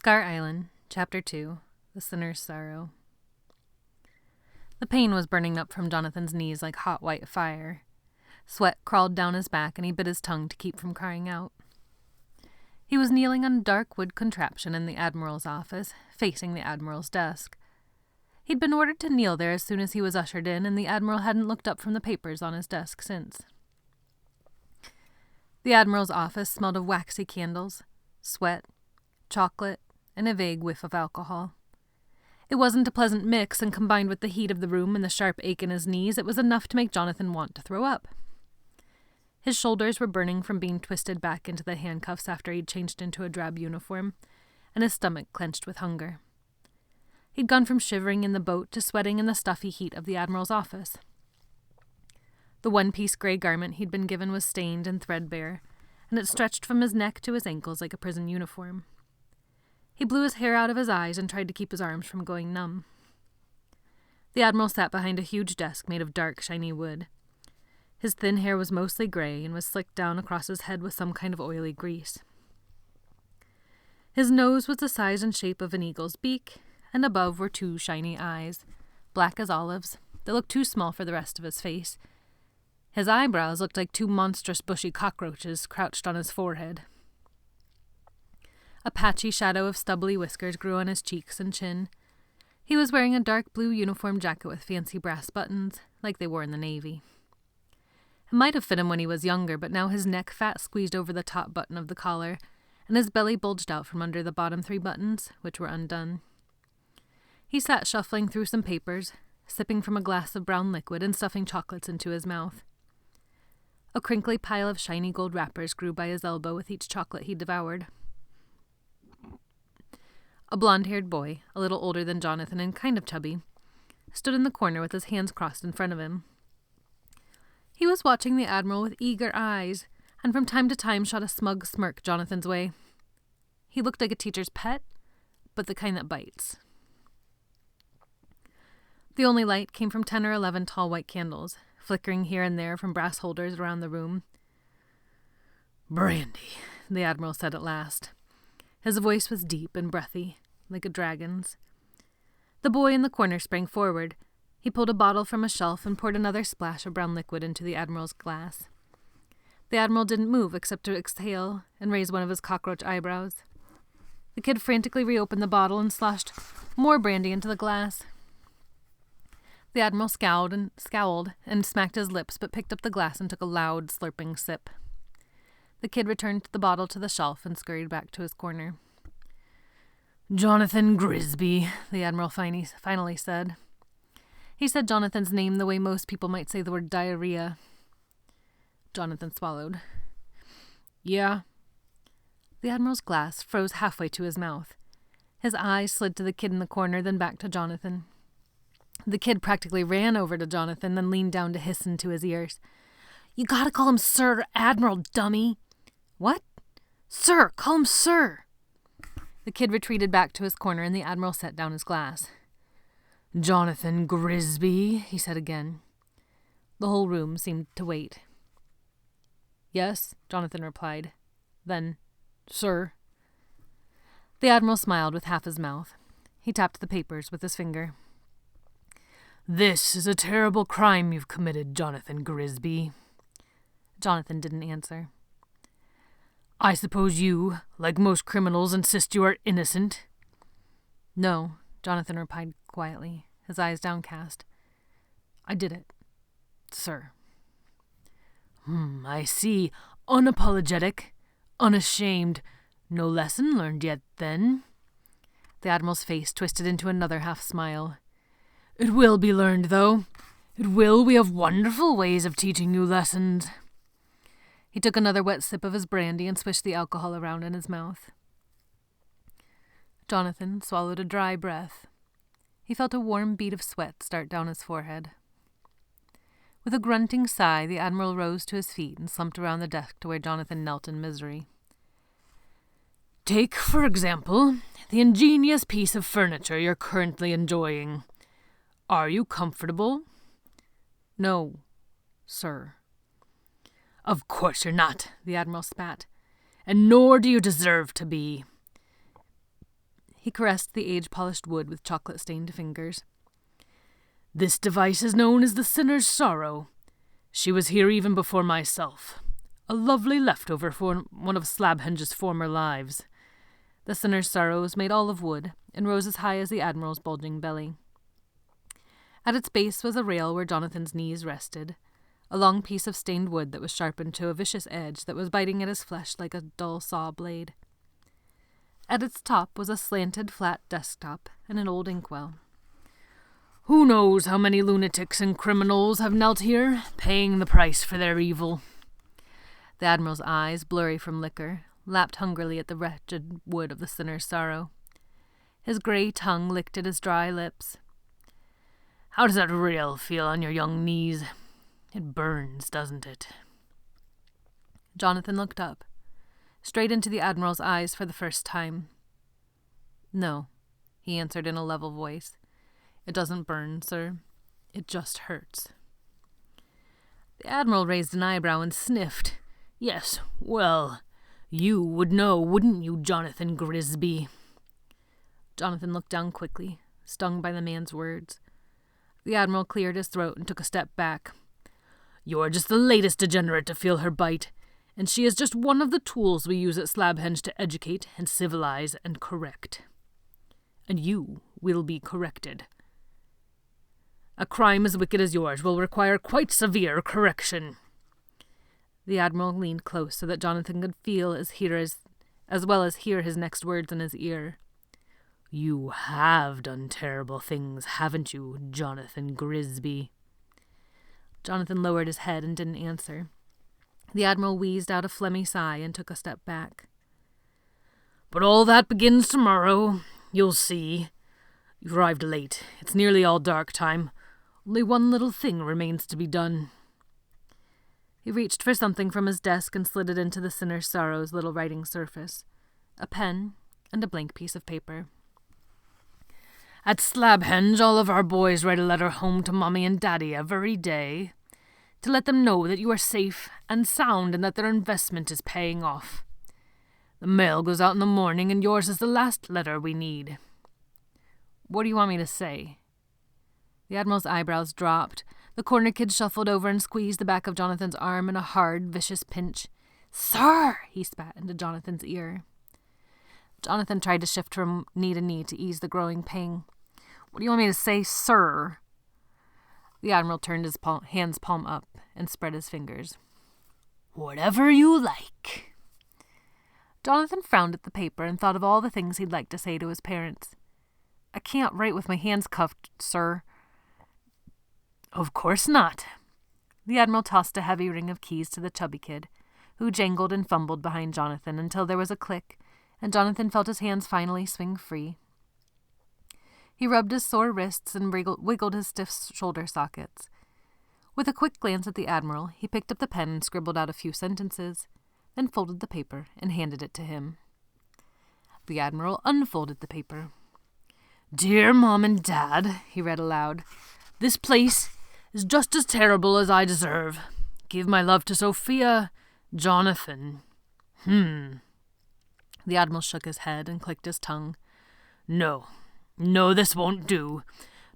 Scar Island, Chapter 2, The Sinner's Sorrow. The pain was burning up from Jonathan's knees like hot white fire. Sweat crawled down his back, and he bit his tongue to keep from crying out. He was kneeling on a dark wood contraption in the Admiral's office, facing the Admiral's desk. He'd been ordered to kneel there as soon as he was ushered in, and the Admiral hadn't looked up from the papers on his desk since. The Admiral's office smelled of waxy candles, sweat, chocolate, and a vague whiff of alcohol. It wasn't a pleasant mix, and combined with the heat of the room and the sharp ache in his knees, it was enough to make Jonathan want to throw up. His shoulders were burning from being twisted back into the handcuffs after he'd changed into a drab uniform, and his stomach clenched with hunger. He'd gone from shivering in the boat to sweating in the stuffy heat of the Admiral's office. The one-piece gray garment he'd been given was stained and threadbare, and it stretched from his neck to his ankles like a prison uniform. He blew his hair out of his eyes and tried to keep his arms from going numb. The Admiral sat behind a huge desk made of dark, shiny wood. His thin hair was mostly gray and was slicked down across his head with some kind of oily grease. His nose was the size and shape of an eagle's beak, and above were two shiny eyes, black as olives, that looked too small for the rest of his face. His eyebrows looked like two monstrous bushy cockroaches crouched on his forehead. A patchy shadow of stubbly whiskers grew on his cheeks and chin. He was wearing a dark blue uniform jacket with fancy brass buttons, like they wore in the Navy. It might have fit him when he was younger, but now his neck fat squeezed over the top button of the collar, and his belly bulged out from under the bottom 3 buttons, which were undone. He sat shuffling through some papers, sipping from a glass of brown liquid and stuffing chocolates into his mouth. A crinkly pile of shiny gold wrappers grew by his elbow with each chocolate he devoured. A blonde-haired boy, a little older than Jonathan and kind of chubby, stood in the corner with his hands crossed in front of him. He was watching the Admiral with eager eyes, and from time to time shot a smug smirk Jonathan's way. He looked like a teacher's pet, but the kind that bites. The only light came from 10 or 11 tall white candles, flickering here and there from brass holders around the room. "Brandy," the Admiral said at last. His voice was deep and breathy, like a dragon's. The boy in the corner sprang forward. He pulled a bottle from a shelf and poured another splash of brown liquid into the Admiral's glass. The Admiral didn't move except to exhale and raise one of his cockroach eyebrows. The kid frantically reopened the bottle and sloshed more brandy into the glass. The Admiral scowled and smacked his lips, but picked up the glass and took a loud, slurping sip. The kid returned the bottle to the shelf and scurried back to his corner. "Jonathan Grisby," the Admiral finally said. He said Jonathan's name the way most people might say the word diarrhea. Jonathan swallowed. "Yeah." The Admiral's glass froze halfway to his mouth. His eyes slid to the kid in the corner, then back to Jonathan. The kid practically ran over to Jonathan, then leaned down to hiss into his ears. "You gotta call him Sir Admiral, dummy." "What?" "Sir, call him Sir." The kid retreated back to his corner, and the Admiral set down his glass. "Jonathan Grisby," he said again. The whole room seemed to wait. "Yes," Jonathan replied. Then, "Sir." The Admiral smiled with half his mouth. He tapped the papers with his finger. "This is a terrible crime you've committed, Jonathan Grisby." Jonathan didn't answer. "I suppose you, like most criminals, insist you are innocent?" "No," Jonathan replied quietly, his eyes downcast. "I did it, sir." I see. Unapologetic, unashamed. No lesson learned yet, then?" The Admiral's face twisted into another half-smile. "It will be learned, though. It will. We have wonderful ways of teaching you lessons." He took another wet sip of his brandy and swished the alcohol around in his mouth. Jonathan swallowed a dry breath. He felt a warm bead of sweat start down his forehead. With a grunting sigh, the Admiral rose to his feet and slumped around the desk to where Jonathan knelt in misery. "Take, for example, the ingenious piece of furniture you're currently enjoying. Are you comfortable?" "No, sir." "Of course you're not," the Admiral spat. "And nor do you deserve to be. He caressed the age-polished wood with chocolate-stained fingers. "This device is known as the Sinner's Sorrow. She was here even before myself. A lovely leftover for one of Slabhenge's former lives." The Sinner's Sorrow was made all of wood and rose as high as the Admiral's bulging belly. At its base was a rail where Jonathan's knees rested, a long piece of stained wood that was sharpened to a vicious edge that was biting at his flesh like a dull saw blade. At its top was a slanted, flat desktop and an old inkwell. "Who knows how many lunatics and criminals have knelt here, paying the price for their evil?" The Admiral's eyes, blurry from liquor, lapped hungrily at the wretched wood of the Sinner's Sorrow. His grey tongue licked at his dry lips. "How does that rail feel on your young knees? It burns, doesn't it?" Jonathan looked up, straight into the Admiral's eyes for the first time. "No," he answered in a level voice. "It doesn't burn, sir. It just hurts." The Admiral raised an eyebrow and sniffed. "Yes, well, you would know, wouldn't you, Jonathan Grisby?" Jonathan looked down quickly, stung by the man's words. The Admiral cleared his throat and took a step back. "You're just the latest degenerate to feel her bite, and she is just one of the tools we use at Slabhenge to educate and civilize and correct. And you will be corrected. A crime as wicked as yours will require quite severe correction." The Admiral leaned close so that Jonathan could feel as well as hear his next words in his ear. "You have done terrible things, haven't you, Jonathan Grisby?" Jonathan lowered his head and didn't answer. The Admiral wheezed out a phlegmy sigh and took a step back. "But all that begins tomorrow. You'll see. You've arrived late. It's nearly all dark time. Only one little thing remains to be done." He reached for something from his desk and slid it into the Sinner's Sorrow's little writing surface, a pen and a blank piece of paper. "At Slabhenge, all of our boys write a letter home to Mommy and Daddy every day, to let them know that you are safe and sound and that their investment is paying off. The mail goes out in the morning, and yours is the last letter we need." "What do you want me to say?" The Admiral's eyebrows dropped. The corner kid shuffled over and squeezed the back of Jonathan's arm in a hard, vicious pinch. "Sir!" he spat into Jonathan's ear. Jonathan tried to shift from knee to knee to ease the growing pain. "What do you want me to say, sir?" The Admiral turned his hands palm up and spread his fingers. "Whatever you like." Jonathan frowned at the paper and thought of all the things he'd like to say to his parents. "I can't write with my hands cuffed, sir." "Of course not." The Admiral tossed a heavy ring of keys to the chubby kid, who jangled and fumbled behind Jonathan until there was a click, and Jonathan felt his hands finally swing free. He rubbed his sore wrists and wiggled his stiff shoulder sockets. With a quick glance at the Admiral, he picked up the pen and scribbled out a few sentences, then folded the paper and handed it to him. The Admiral unfolded the paper. "Dear Mom and Dad," he read aloud, "this place is just as terrible as I deserve. Give my love to Sophia, Jonathan." The Admiral shook his head and clicked his tongue. No, this won't do.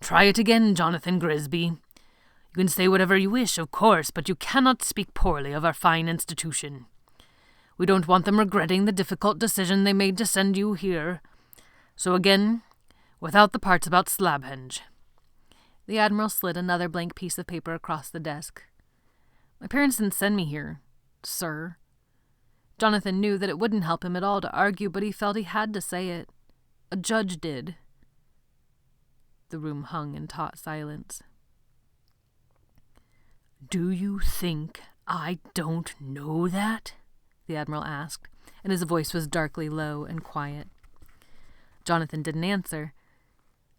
Try it again, Jonathan Grisby. You can say whatever you wish, of course, but you cannot speak poorly of our fine institution. We don't want them regretting the difficult decision they made to send you here. So again, without the parts about Slabhenge." The Admiral slid another blank piece of paper across the desk. "My parents didn't send me here, sir." Jonathan knew that it wouldn't help him at all to argue, but he felt he had to say it. A judge did. The room hung in taut silence. "Do you think I don't know that?" the Admiral asked, and his voice was darkly low and quiet. Jonathan didn't answer.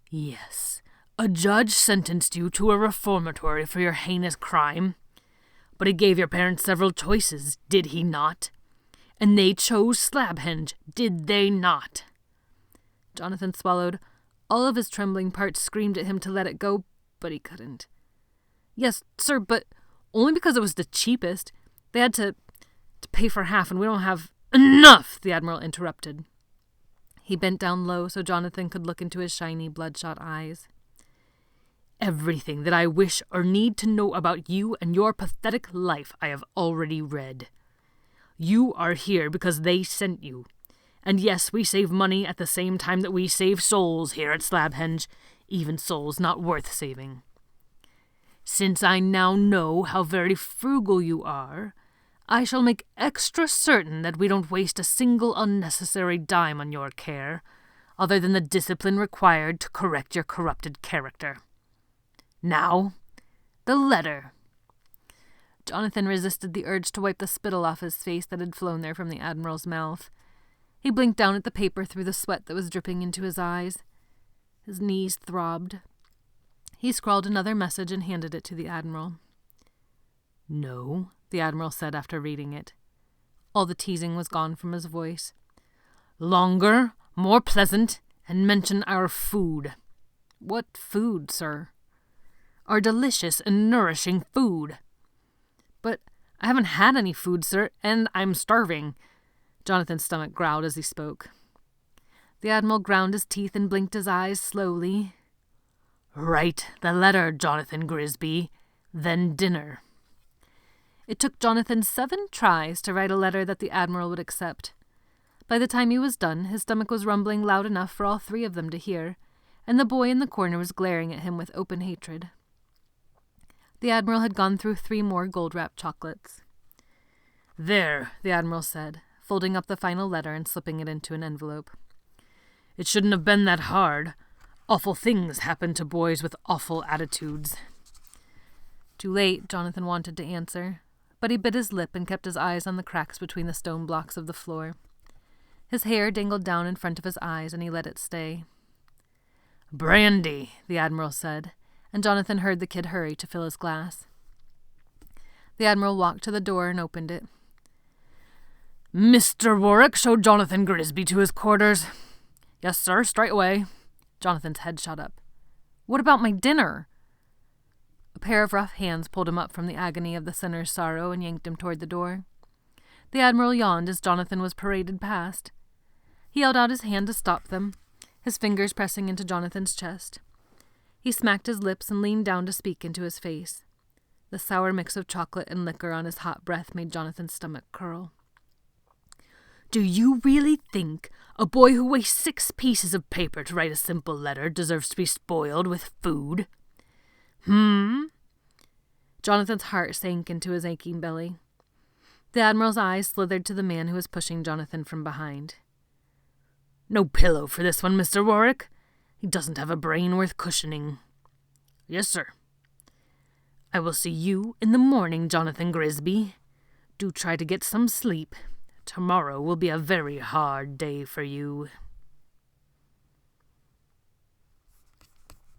"Yes, a judge sentenced you to a reformatory for your heinous crime. But he gave your parents several choices, did he not? And they chose Slabhenge, did they not?" Jonathan swallowed. All of his trembling parts screamed at him to let it go, but he couldn't. "Yes, sir, but only because it was the cheapest. They had to pay for half, and we don't have—" "Enough!" the Admiral interrupted. He bent down low so Jonathan could look into his shiny, bloodshot eyes. Everything that I wish or need to know about you and your pathetic life I have already read. You are here because they sent you. And yes, we save money at the same time that we save souls here at Slabhenge, even souls not worth saving. Since I now know how very frugal you are, I shall make extra certain that we don't waste a single unnecessary dime on your care, other than the discipline required to correct your corrupted character. Now, the letter. Jonathan resisted the urge to wipe the spittle off his face that had flown there from the Admiral's mouth. He blinked down at the paper through the sweat that was dripping into his eyes. His knees throbbed. He scrawled another message and handed it to the Admiral. No, the Admiral said after reading it. All the teasing was gone from his voice. Longer, more pleasant, and mention our food. What food, sir? Our delicious and nourishing food. But I haven't had any food, sir, and I'm starving. Jonathan's stomach growled as he spoke. The Admiral ground his teeth and blinked his eyes slowly. Write the letter, Jonathan Grisby, then dinner. It took Jonathan 7 tries to write a letter that the Admiral would accept. By the time he was done, his stomach was rumbling loud enough for all 3 of them to hear, and the boy in the corner was glaring at him with open hatred. The Admiral had gone through 3 more gold-wrapped chocolates. There, the Admiral said, folding up the final letter and slipping it into an envelope. It shouldn't have been that hard. Awful things happen to boys with awful attitudes. Too late, Jonathan wanted to answer, but he bit his lip and kept his eyes on the cracks between the stone blocks of the floor. His hair dangled down in front of his eyes, and he let it stay. Brandy, the Admiral said, and Jonathan heard the kid hurry to fill his glass. The Admiral walked to the door and opened it. Mr. Warwick, show Jonathan Grisby to his quarters. Yes, sir, straight away. Jonathan's head shot up. What about my dinner? A pair of rough hands pulled him up from the agony of the sinner's sorrow and yanked him toward the door. The Admiral yawned as Jonathan was paraded past. He held out his hand to stop them, his fingers pressing into Jonathan's chest. He smacked his lips and leaned down to speak into his face. The sour mix of chocolate and liquor on his hot breath made Jonathan's stomach curl. Do you really think a boy who wastes 6 pieces of paper to write a simple letter deserves to be spoiled with food? Jonathan's heart sank into his aching belly. The Admiral's eyes slithered to the man who was pushing Jonathan from behind. No pillow for this one, Mr. Warwick. He doesn't have a brain worth cushioning. Yes, sir. I will see you in the morning, Jonathan Grisby. Do try to get some sleep. Tomorrow will be a very hard day for you.